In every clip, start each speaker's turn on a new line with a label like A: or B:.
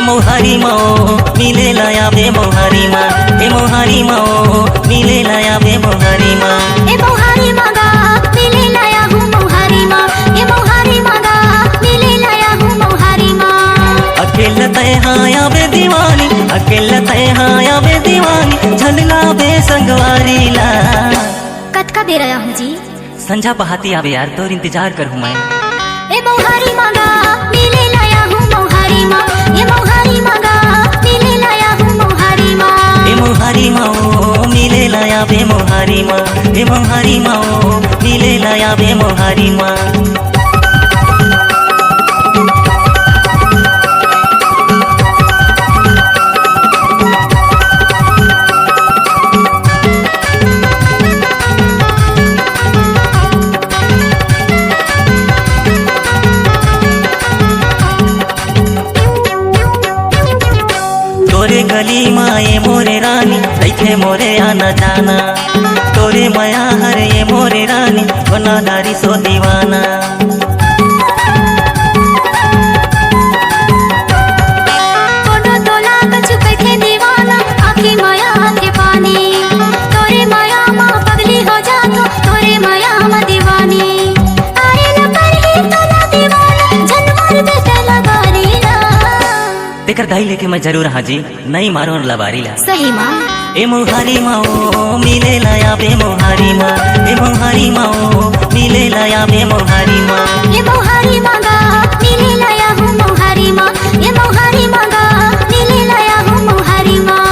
A: मोहारी माओ मिले लाया बे मोहारी माँ, ए मोहारी माओ मिले लाया बे मोहारी माँ,
B: ए मोहारी मांगा मिले लाया हूँ मोहारी माँ, ए मोहारी मांगा मिले लाया हूँ मोहारी माँ।
A: अकेला तय हाया बे दीवानी, अकेला तय हाया बे दीवानी, झलला बे संगवारी ला।
B: कद का दे रहा हूँ जी?
A: संझा बहाती आवे यार, तोर इंतजार कर हूँ मैं।
B: ए मोहारी मांगा मिले लाया हूँ मोहारी माँ, ए मोहारी मांगा मिले लाया हूँ मोहारी माँ।
A: ए मोहारी माओ मिले लाया बे मोहारी माँ, ए मोहारी माओ मिले लाया बे मोहारी माँ। तोरे गली माए मोरे रानी लैथे मोरे आना जाना, तोरे माया हर ये मोरे रानी बनादारी सो दीवाना।
B: कोनो तोला कछु कैथे दीवाना, आँखी माया के पानी, तोरे माया माँ पगली हो जातो, तोरे माया माँ दीवानी। आए न करही तोला दीवाना, जनवर देते लगारी ला।
A: तेकर दाई लेके मैं जरूर हाजी, नहीं मारो लबारी ला।
B: सही माँ।
A: ए मोहारी माओ मिले लाया बे मोहारी माँ, ए मोहारी माओ मिले लाया बे मोहारी माँ।
B: ये मोहारी मांगा मिले लाया हूँ मोहारी माँ, ये मोहारी मांगा मिले लाया हूँ मोहारी माँ।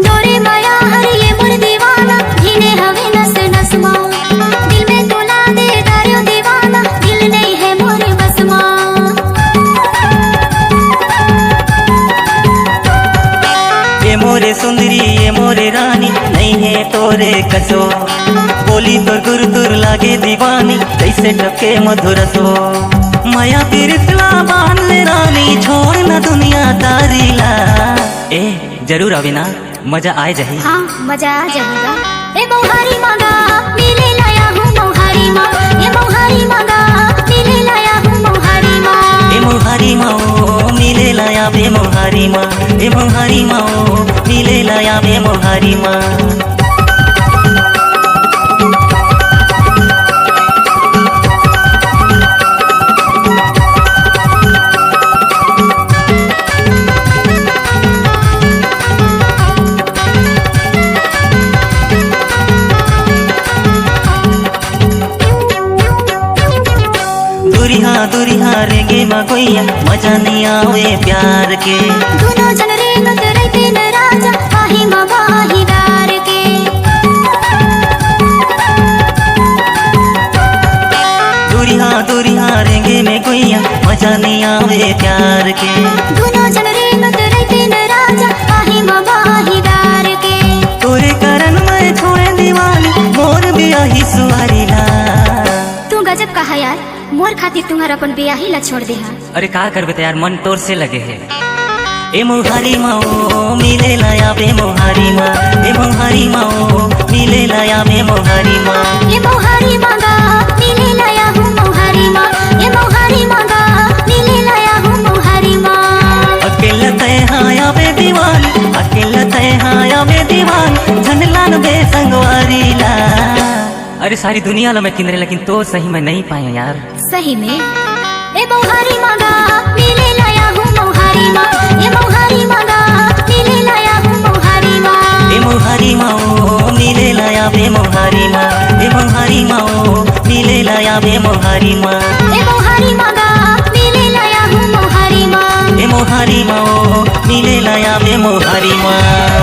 B: तोरे माया हर ये मोर दीवाना, घिने हवे नस नस माँ, दिल में तोला दे दारियो दीवाना, दिल नहीं है मोरे बस माँ।
A: ये मोरे सुंदरी ये मोरे रानी नहीं है तोरे कसो, बोली तो गुर तुर लागे दीवानी जैसे टपके मधुर सो। माया तिरतला बांध ले रानी छोड़ ना दुनिया तारी ला। ए जरूर आवे ना, मजा आए जाही।
B: हाँ मजा आ जाएगा। ए मोहारी मांगा मिले लाया हूँ मोहारी माँ, ये मोहारी मांगा मिले लाया हूँ मोहारी माँ।
A: ए मोहारी माओ मिले लाया बे मोहारी माँ, ए मोहारी माओ मिले लाया बे मोहारी माँ। दुरिहा रेगे मगोइया मजा नहीं आवे प्यार के,
B: दोनों जन रेंगत रहते न राजा, आही माँ बाहीदार के।
A: दुरिहा रेगे में गोइया मजा नहीं आवे प्यार के,
B: दोनों जन रेंगत रहते न राजा, आही माँ बाहीदार के।
A: तोरे करन मैं छोड़े दीवानी मोर बियाही सुहारी ला।
B: तू गजब कहा यार, मोर खातिर तुम्हारा अपन बियाही ला छोड़ दे। हाँ
A: अरे का करबे यार, मन तोर से लगे है। ए मोहारी माओ मिले लाया बे मोहारी माँ, ए मोहारी माओ मिले लाया बे मोहारी माँ।
B: ये मोहारी मांगा मिले लाया हूँ मोहारी माँ, ये मोहारी मांगा मिले लाया हूँ मोहारी माँ।
A: अकेला तय हाया बे दीवानी, अकेला तय हाया बे दीवानी, झनलान बे संगवारी ला। अरे सारी दुनिया ला मैं किनरे, लेकिन तो सही मैं नहीं पाया यार।
B: सही में। ए मोहारी मांगा मिले लाया हूँ मोहारी माँ, ये मोहारी मांगा मिले लाया हूँ मोहारी माँ।
A: ए मोहारी माओ मिले लाया बे मोहारी माँ, ए मोहारी माओ मिले लाया बे मोहारी माँ।
B: ए मोहारी मांगा मिले लाया हूँ मोहारी माँ,
A: ए मोहारी माओ मिले लाया बे मोहारी माँ।